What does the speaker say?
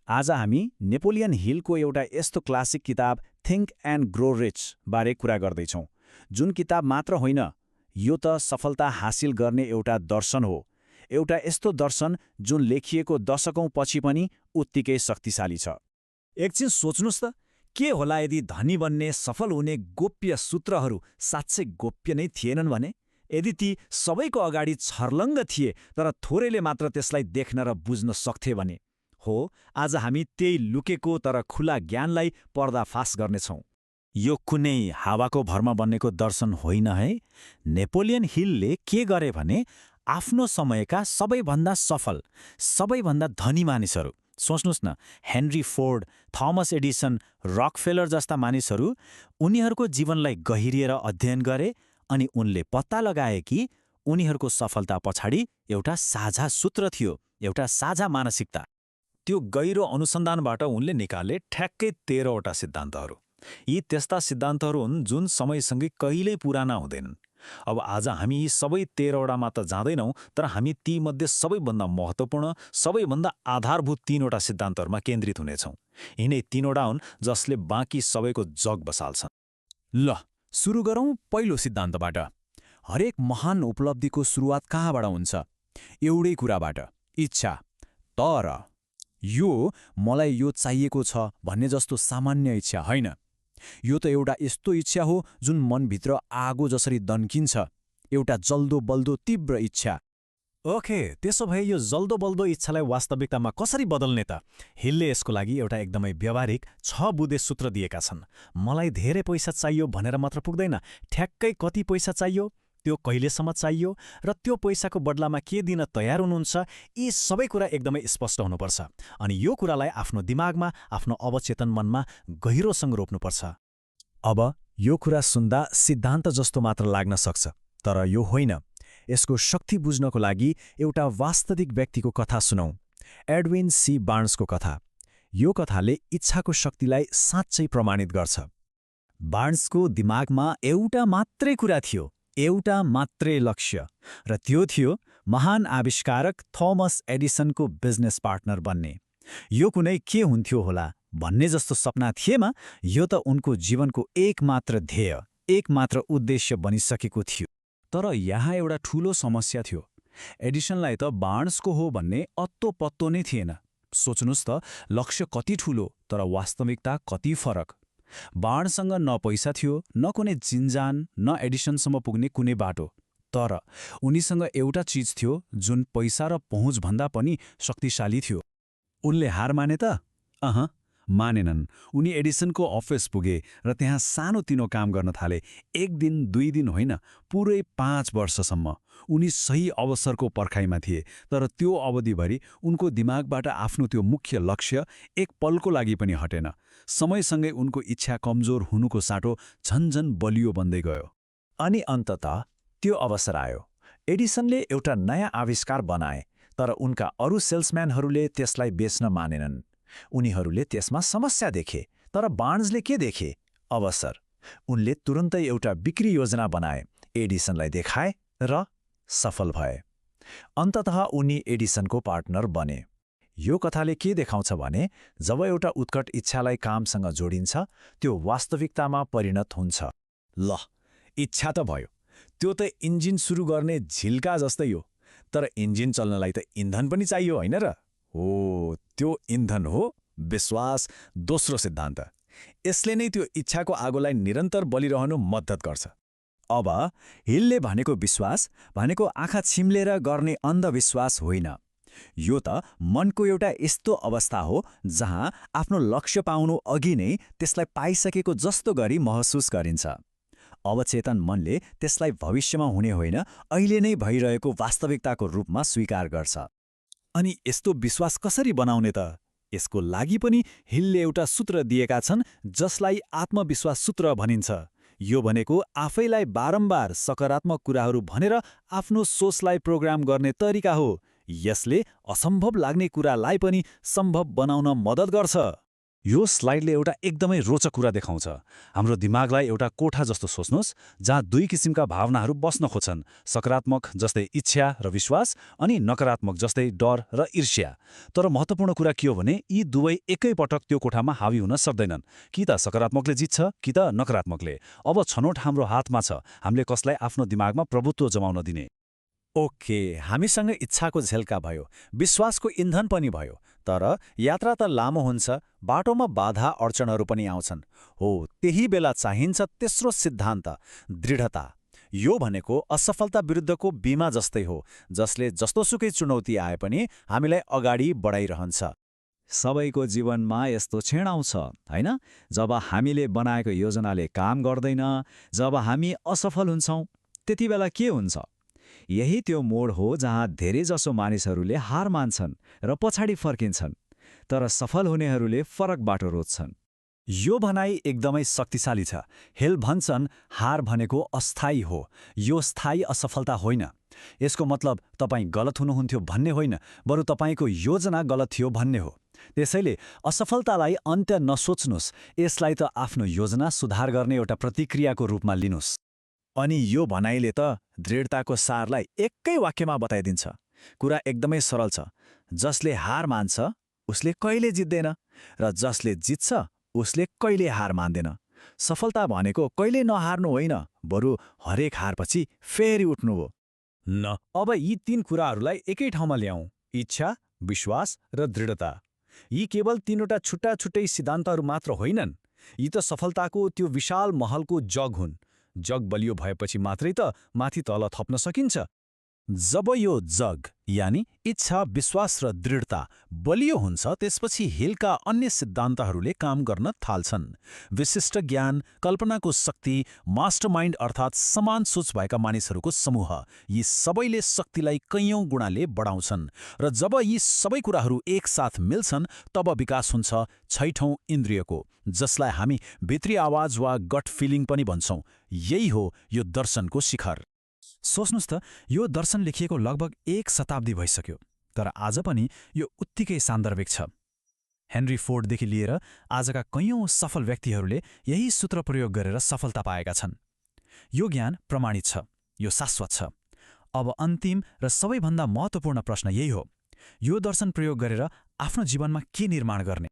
आज हामी नेपोलियन हिलको एउटा यस्तो क्लासिक किताब थिङ्क एन्ड ग्रो रिच बारे कुरा गर्दैछौँ, जुन किताब मात्र होइन, यो त सफलता हासिल गर्ने एउटा दर्शन हो। एउटा यस्तो दर्शन जुन लेखिएको दशकौं पछि पनि उत्तिकै शक्तिशाली छ। एकछिन सोच्नुस् त, के होला यदि धनी बन्ने, सफल हुने गोप्य सूत्रहरू साँच्चै गोप्य नै थिएनन् भने? यदि ती सबैको अगाडि छर्लङ्ग थिए तर थोरैले मात्र त्यसलाई देख्न र बुझ्न सक्थे भने? हो, आज हामी त्यही लुकेको तर खुला ज्ञानलाई पर्दाफास गर्नेछौँ। यो कुनै हावाको भरमा बन्नेको दर्शन होइन है। नेपोलियन हिलले के गरे भने आफ्नो समयका सबैभन्दा सफल, सबैभन्दा धनी मानिसहरू, सोच्नुस् न, Henry Ford, Thomas Edison, Rockefeller जस्ता मानिसहरू, उनीहरूको जीवनलाई गहिरिएर अध्ययन गरे अनि उनले पत्ता लगाए कि उनीहरूको सफलता पछाडि एउटा साझा सूत्र थियो, एउटा साझा मानसिकता। त्यो गहिरो अनुसन्धानबाट उनले निकाले ठ्याक्कै 13वटा सिद्धान्तहरू। यी त्यस्ता सिद्धान्तहरू हुन् जुन समयसँगै कहिल्यै पुराना हुँदैनन्। अब आज हामी यी सबै 13वटामा त जाँदैनौँ, तर हामी तीमध्ये सबैभन्दा महत्त्वपूर्ण, सबैभन्दा आधारभूत 3वटा सिद्धान्तहरूमा केन्द्रित हुनेछौँ। यिनै 3वटा हुन् जसले बाँकी सबैको जग बसाल्छन्। ल, सुरु गरौँ पहिलो सिद्धान्तबाट। हरेक महान उपलब्धिको सुरुवात कहाँबाट हुन्छ? एउटै कुराबाट, इच्छा। तर यो मलाई यो चाहिएको छ भन्ने जस्तो सामान्य इच्छा होइन। यो त एउटा यस्तो इच्छा हो जुन मनभित्र आगो जसरी दन्किन्छ, एउटा जल्दो बल्दो तीव्र इच्छा। ओके, त्यसो भए यो जल्दो बल्दो इच्छालाई वास्तविकतामा कसरी बदल्ने त? हिलले यसको लागि एउटा एकदमै व्यावहारिक 6 बुँदे सूत्र दिएका छन्। मलाई धेरै पैसा चाहियो भनेर मात्र पुग्दैन। ठ्याक्कै कति पैसा चाहियो, त्यो कहिलेसम्म चाहियो र त्यो पैसाको बदलामा के दिन तयार हुनुहुन्छ, यी सबै कुरा एकदमै स्पष्ट हुनुपर्छ। अनि यो कुरालाई आफ्नो दिमागमा, आफ्नो अवचेतन मनमा गहिरोसँग रोप्नुपर्छ। अब यो कुरा सुन्दा सिद्धान्त जस्तो मात्र लाग्न सक्छ, तर यो होइन। यसको शक्ति बुझ्नको लागि एउटा वास्तविक व्यक्तिको कथा सुनौं, एडविन सी बार्न्सको कथा। यो कथाले इच्छाको शक्तिलाई साँच्चै प्रमाणित गर्छ। बार्न्सको दिमागमा एउटा मात्रै कुरा थियो, एउटा मात्रै लक्ष्य, र त्यो थियो महान आविष्कारक थोमस एडिसनको बिजनेस पार्टनर बन्ने। यो कुनै के हुन्थ्यो होला भन्ने जस्तो सपना थिएमा, यो त उनको जीवनको एकमात्र ध्येय, एकमात्र उद्देश्य बनिसकेको थियो। तर यहाँ एउटा ठूलो समस्या थियो। एडिसनलाई त बार्न्सको हो भन्ने अत्तो पत्तो नै थिएन। सोच्नुस् त, लक्ष्य कति ठूलो तर वास्तविकता कति फरक। बार्न्ससँग न पैसा थियो, न कुनै जिन्जान, न एडिसनसम्म पुग्ने कुनै बाटो। तर उनीसँग एउटा चिज थियो जुन पैसा र पहुँचभन्दा पनि शक्तिशाली थियो। उनले हार माने त? मानेनन्। उनी एडिसनको अफिस पुगे र त्यहाँ सानोतिनो काम गर्न थाले। 1 दिन 2 दिन होइन, पुरै 5 वर्षसम्म। उनी सही अवसरको पर्खाइमा थिए, तर त्यो अवधिभरि उनको दिमागबाट आफ्नो त्यो मुख्य लक्ष्य एक पलको लागि पनि हटेन। समयसँगै उनको इच्छा कमजोर हुनुको साटो झन्झन बलियो बन्दै गयो। अनि अन्ततः त्यो अवसर आयो। एडिसनले एउटा नयाँ आविष्कार बनाए, तर उनका अरू सेल्सम्यानहरूले त्यसलाई बेच्न मानेनन्। उनीहरूले त्यसमा समस्या देखे, तर बार्न्सले के देखे? अवसर। उनले तुरन्तै एउटा बिक्री योजना बनाए, एडिसनलाई देखाए र सफल भए। अन्ततः उनी एडिसनको पार्टनर बने। यो कथाले के देखाउँछ भने जब एउटा उत्कट इच्छालाई कामसँग जोडिन्छ, त्यो वास्तविकतामा परिणत हुन्छ। ल, इच्छा त भयो। त्यो त इन्जिन सुरु गर्ने झिल्का जस्तै हो। तर इन्जिन चल्नलाई त इन्धन पनि चाहियो, होइन र? हो, त्यो इन्धन हो विश्वास, दोस्रो सिद्धान्त। यसले नै त्यो इच्छाको आगोलाई निरन्तर बलिरहनु मद्दत गर्छ। अब हिलले भनेको विश्वास भनेको आँखा छिम्लेर गर्ने अन्धविश्वास होइन। यो त मनको एउटा यस्तो अवस्था हो जहाँ आफ्नो लक्ष्य पाउनु अघि नै त्यसलाई पाइसकेको जस्तो गरी महसुस गरिन्छ। अवचेतन मनले त्यसलाई भविष्यमा हुने होइन, अहिले नै भइरहेको वास्तविकताको रूपमा स्वीकार गर्छ। अनि यस्तो विश्वास कसरी बनाउने त? यसको लागि पनि हिलले एउटा सूत्र दिएका छन् जसलाई आत्मविश्वास सूत्र भनिन्छ। यो भनेको आफैलाई बारम्बार सकारात्मक कुराहरू भनेर आफ्नो सोचलाई प्रोग्राम गर्ने तरिका हो। यसले असम्भव लाग्ने कुरालाई पनि सम्भव बनाउन मद्दत गर्छ। यो स्लाइडले एउटा एकदमै रोचक कुरा देखाउँछ। हाम्रो दिमागलाई एउटा कोठा जस्तो सोच्नुहोस्, जहाँ दुई किसिमका भावनाहरू बस्न खोज्छन्, सकारात्मक जस्तै इच्छा र विश्वास, अनि नकारात्मक जस्तै डर र ईर्ष्या। तर महत्त्वपूर्ण कुरा के हो भने यी दुवै एकैपटक त्यो कोठामा हावी हुन सक्दैनन्। कि त सकारात्मकले जित्छ, कि त नकारात्मकले। अब छनौट हाम्रो हातमा छ, हामीले कसलाई आफ्नो दिमागमा प्रभुत्व जमाउन दिने। ओके, हामीसँग इच्छाको झेल्का भयो, विश्वासको इन्धन पनि भयो, तर यात्रा त लामो हुन्छ, बाटोमा बाधा अडचनहरू पनि आउँछन्। हो, त्यही बेला चाहिन्छ तेस्रो सिद्धान्त, दृढता। यो भनेको असफलता विरुद्धको बीमा जस्तै हो, जसले जस्तोसुकै चुनौती आए पनि हामीलाई अगाडि बढाइरहन्छ। सबैको जीवनमा यस्तो क्षण आउँछ, होइन? जब हामीले बनाएको योजनाले काम गर्दैन, जब हामी असफल हुन्छौँ, त्यति बेला के हुन्छ? यही त्यो मोड हो जहाँ धेरैजसो मानिसहरूले हार मान्छन् र पछाडि फर्किन्छन्, तर सफल हुनेहरूले फरक बाटो रोज्छन्। यो भनाइ एकदमै शक्तिशाली छ। हेल भन्छन् हार भनेको अस्थायी हो, यो स्थायी असफलता होइन। यसको मतलब तपाईँ गलत हुनुहुन्थ्यो भन्ने होइन, बरु तपाईँको योजना गलत थियो भन्ने हो। त्यसैले असफलतालाई अन्त्य नसोच्नुहोस्, यसलाई त आफ्नो योजना सुधार गर्ने एउटा प्रतिक्रियाको रूपमा लिनुहोस्। अनि यो भनाइले त दृढताको सारलाई एकै वाक्यमा बताइदिन्छ। कुरा एकदमै सरल छ। जसले हार मान्छ उसले कहिले जित्दैन, र जसले जित्छ उसले कहिले हार मान्दैन। सफलता भनेको कहिले नहार्नु होइन, बरु हरेक हारपछि फेरि उठ्नु हो। न अब यी तीन कुराहरूलाई एकै ठाउँमा ल्याऊँ, इच्छा, विश्वास र दृढता। यी केवल तीनवटा छुट्टा छुट्टै सिद्धान्तहरू मात्र होइनन्, यी त सफलताको त्यो विशाल महलको जग हुन्। जग बलियो भएपछि मात्रै त माथि तल थप्न सकिन्छ। जब यो जग यानि इच्छा, विश्वास र दृढता बलियो हुन्छ, त्यसपछि हिलका अन्य सिद्धान्तहरूले काम गर्न थाल्छन्। विशिष्ट ज्ञान, कल्पनाको शक्ति, मास्टरमाइन्ड अर्थात् समान सोच भएका मानिसहरूको समूह, यी सबैले शक्तिलाई कैयौं गुणाले बढाउँछन्। र जब यी सबै कुराहरू एकसाथ मिल्छन्, तब विकास हुन्छ छैठौं इन्द्रियको, जसलाई हामी भित्री आवाज वा गट फिलिङ पनि भन्छौं। यही हो यो दर्शनको शिखर। सोच्नुहोस् त, यो दर्शन लेखिएको लगभग 1 शताब्दी भइसक्यो, तर आज पनि यो उत्तिकै सान्दर्भिक छ। हेनरी फोर्डदेखि लिएर आजका कैयौं सफल व्यक्तिहरूले यही सूत्र प्रयोग गरेर सफलता पाएका छन्। यो ज्ञान प्रमाणित छ, यो शाश्वत छ। अब अन्तिम र सबैभन्दा महत्त्वपूर्ण प्रश्न यही हो, यो दर्शन प्रयोग गरेर आफ्नो जीवनमा के निर्माण गर्ने?